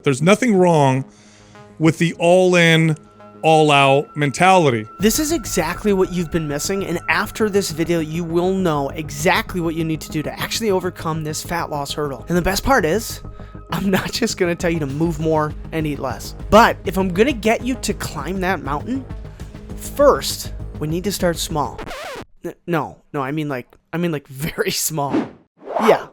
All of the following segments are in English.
There's nothing wrong with the all-in, all-out mentality. This is exactly what you've been missing, and after this video, you will know exactly what you need to do to actually overcome this fat loss hurdle. And the best part is, I'm not just gonna tell you to move more and eat less. But if I'm gonna get you to climb that mountain, first, we need to start small. No, I mean like very small. Yeah.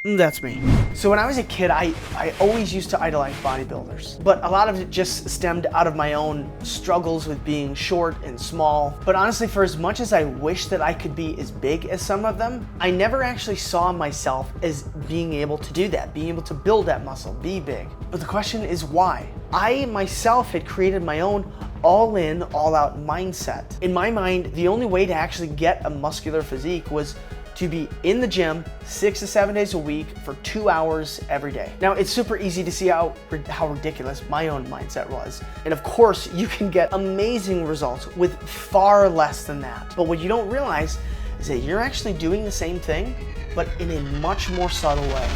That's me. So when I was a kid, I always used to idolize bodybuilders, but a lot of it just stemmed out of my own struggles with being short and small. But honestly, for as much as I wish that I could be as big as some of them, I never actually saw myself as being able to do that, being able to build that muscle, be big. But the question is why? I myself had created my own all-in, all-out mindset. In my mind, the only way to actually get a muscular physique was to be in the gym 6 to 7 days a week for 2 hours every day. Now, it's super easy to see how ridiculous my own mindset was. And of course, you can get amazing results with far less than that. But what you don't realize is that you're actually doing the same thing, but in a much more subtle way.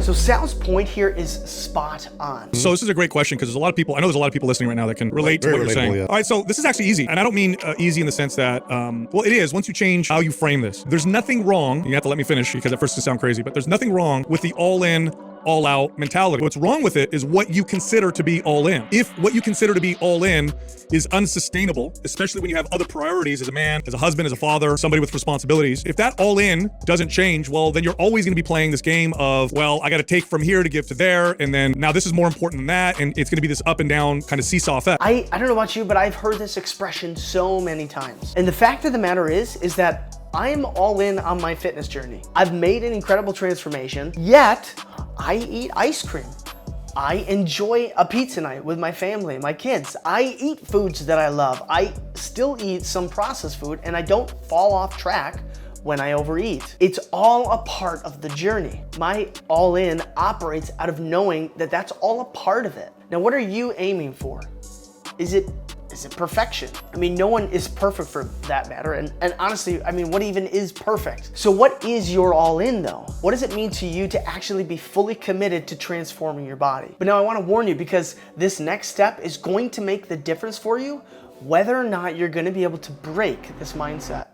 So Sal's point here is spot on. So this is a great question because I know there's a lot of people listening right now that can relate to what you're saying. Yeah. All right, so this is actually easy. And I don't mean easy in the sense that, well, it is once you change how you frame this. There's nothing wrong, you have to let me finish because at first it sounds crazy, but there's nothing wrong with the all-in, all-out mentality. What's wrong with it is what you consider to be all-in. If what you consider to be all-in is unsustainable, especially when you have other priorities as a man, as a husband, as a father, somebody with responsibilities, if that all-in doesn't change, well, then you're always gonna be playing this game of, well, I gotta take from here to give to there, and then now this is more important than that, and it's gonna be this up and down kind of seesaw effect. I don't know about you, but I've heard this expression so many times. And the fact of the matter is that I'm all in on my fitness journey. I've made an incredible transformation, yet I eat ice cream. I enjoy a pizza night with my family, my kids. I eat foods that I love. I still eat some processed food, and I don't fall off track when I overeat. It's all a part of the journey. My all-in operates out of knowing that that's all a part of it. Now, what are you aiming for? Is it perfection? I mean, no one is perfect for that matter. And honestly, I mean, what even is perfect? So what is your all-in though? What does it mean to you to actually be fully committed to transforming your body? But now I want to warn you because this next step is going to make the difference for you whether or not you're going to be able to break this mindset.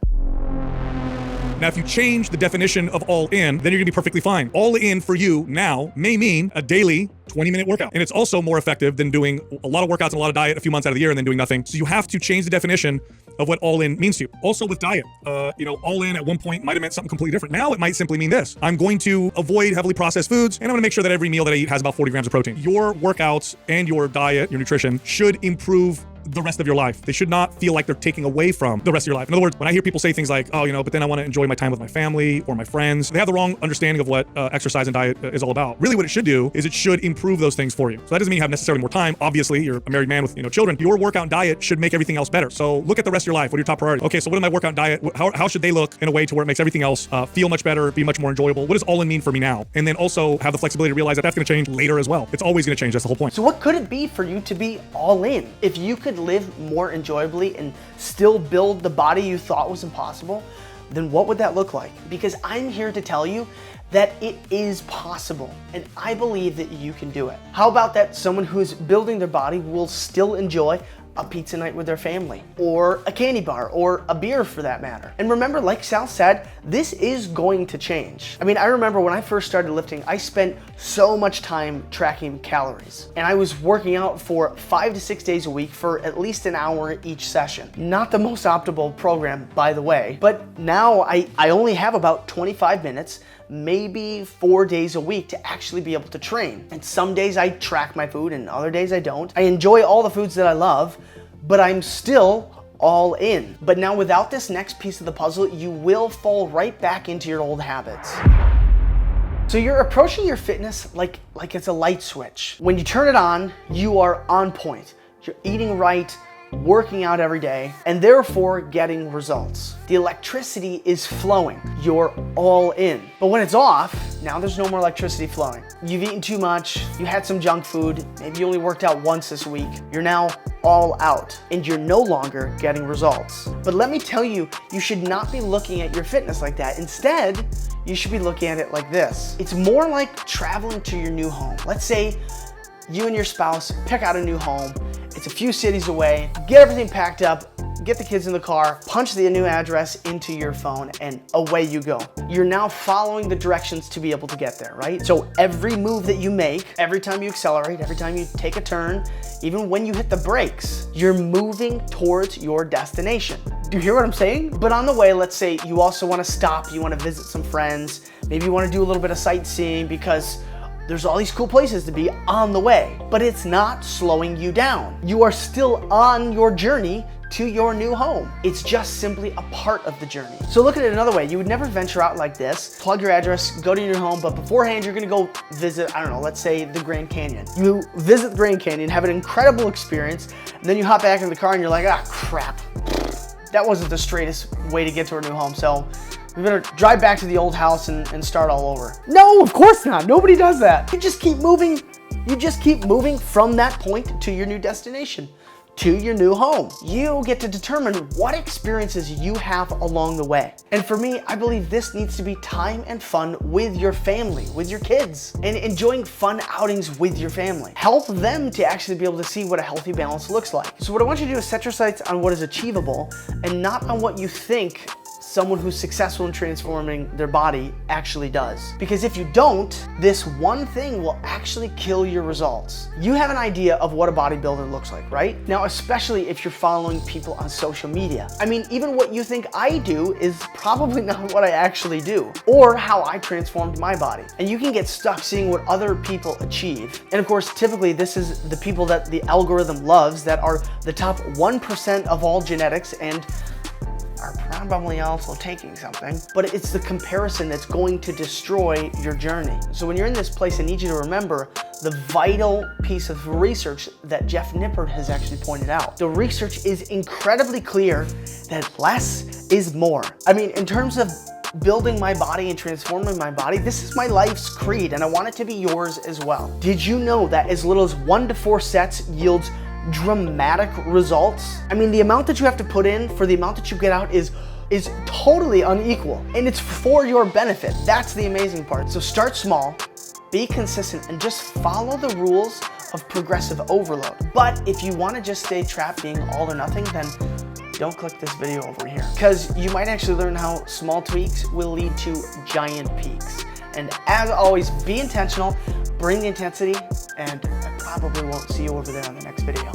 Now, if you change the definition of all in, then you're gonna be perfectly fine. All in for you now may mean a daily 20-minute workout. And it's also more effective than doing a lot of workouts and a lot of diet a few months out of the year and then doing nothing. So you have to change the definition of what all in means to you. Also with diet, all in at one point might have meant something completely different. Now it might simply mean this. I'm going to avoid heavily processed foods and I'm gonna make sure that every meal that I eat has about 40 grams of protein. Your workouts and your diet, your nutrition should improve the rest of your life. They should not feel like they're taking away from the rest of your life. In other words, when I hear people say things like, oh, but then I want to enjoy my time with my family or my friends, they have the wrong understanding of what exercise and diet is all about. Really what it should do is it should improve those things for you. So that doesn't mean you have necessarily more time. Obviously, you're a married man with children. Your workout and diet should make everything else better. So look at the rest of your life. What are your top priorities? Okay, so what are my workout and diet? How should they look in a way to where it makes everything else feel much better, be much more enjoyable? What does all in mean for me now? And then also have the flexibility to realize that that's going to change later as well. It's always going to change. That's the whole point. So what could it be for you to be all in? If you could live more enjoyably and still build the body you thought was impossible, then what would that look like? Because I'm here to tell you that it is possible, and I believe that you can do it. How about that someone who's building their body will still enjoy a pizza night with their family, or a candy bar, or a beer for that matter. And remember, like Sal said, this is going to change. I mean, I remember when I first started lifting, I spent so much time tracking calories. And I was working out for 5 to 6 days a week for at least an hour each session. Not the most optimal program, by the way, but now I only have about 25 minutes, maybe 4 days a week to actually be able to train. And some days I track my food and other days I don't. I enjoy all the foods that I love, but I'm still all in. But now without this next piece of the puzzle, you will fall right back into your old habits. So you're approaching your fitness like it's a light switch. When you turn it on, you are on point. You're eating right, working out every day, and therefore getting results. The electricity is flowing. You're all in. But when it's off, now there's no more electricity flowing. You've eaten too much, you had some junk food, maybe you only worked out once this week. You're now all out and you're no longer getting results. But let me tell you, you should not be looking at your fitness like that. Instead, you should be looking at it like this. It's more like traveling to your new home. Let's say you and your spouse pick out a new home. It's a few cities away, get everything packed up, get the kids in the car, punch the new address into your phone, and away you go. You're now following the directions to be able to get there, right? So every move that you make, every time you accelerate, every time you take a turn, even when you hit the brakes, you're moving towards your destination. Do you hear what I'm saying? But on the way, let's say you also want to stop, you want to visit some friends, maybe you want to do a little bit of sightseeing because there's all these cool places to be on the way, but it's not slowing you down. You are still on your journey to your new home. It's just simply a part of the journey. So look at it another way. You would never venture out like this, plug your address, go to your new home, but beforehand you're gonna go visit, I don't know, let's say the Grand Canyon. You visit the Grand Canyon, have an incredible experience, and then you hop back in the car and you're like, ah, crap. That wasn't the straightest way to get to our new home, so we better drive back to the old house and start all over. No, of course not. Nobody does that. You just keep moving. You just keep moving from that point to your new destination, to your new home. You get to determine what experiences you have along the way. And for me, I believe this needs to be time and fun with your family, with your kids, and enjoying fun outings with your family. Help them to actually be able to see what a healthy balance looks like. So what I want you to do is set your sights on what is achievable and not on what you think someone who's successful in transforming their body actually does. Because if you don't, this one thing will actually kill your results. You have an idea of what a bodybuilder looks like, right? Now, especially if you're following people on social media. I mean, even what you think I do is probably not what I actually do, or how I transformed my body. And you can get stuck seeing what other people achieve. And of course, typically this is the people that the algorithm loves, that are the top 1% of all genetics and are probably also taking something, but it's the comparison that's going to destroy your journey. So when you're in this place, I need you to remember the vital piece of research that Jeff Nippard has actually pointed out. The research is incredibly clear that less is more. I mean, in terms of building my body and transforming my body, this is my life's creed, and I want it to be yours as well. Did you know that as little as 1 to 4 sets yields dramatic results? I mean, the amount that you have to put in for the amount that you get out is totally unequal, and it's for your benefit. That's the amazing part. So start small, be consistent, and just follow the rules of progressive overload. But if you want to just stay trapped being all or nothing, then don't click this video over here, because you might actually learn how small tweaks will lead to giant peaks. And as always, be intentional, bring the intensity, and I probably won't see you over there on the next video.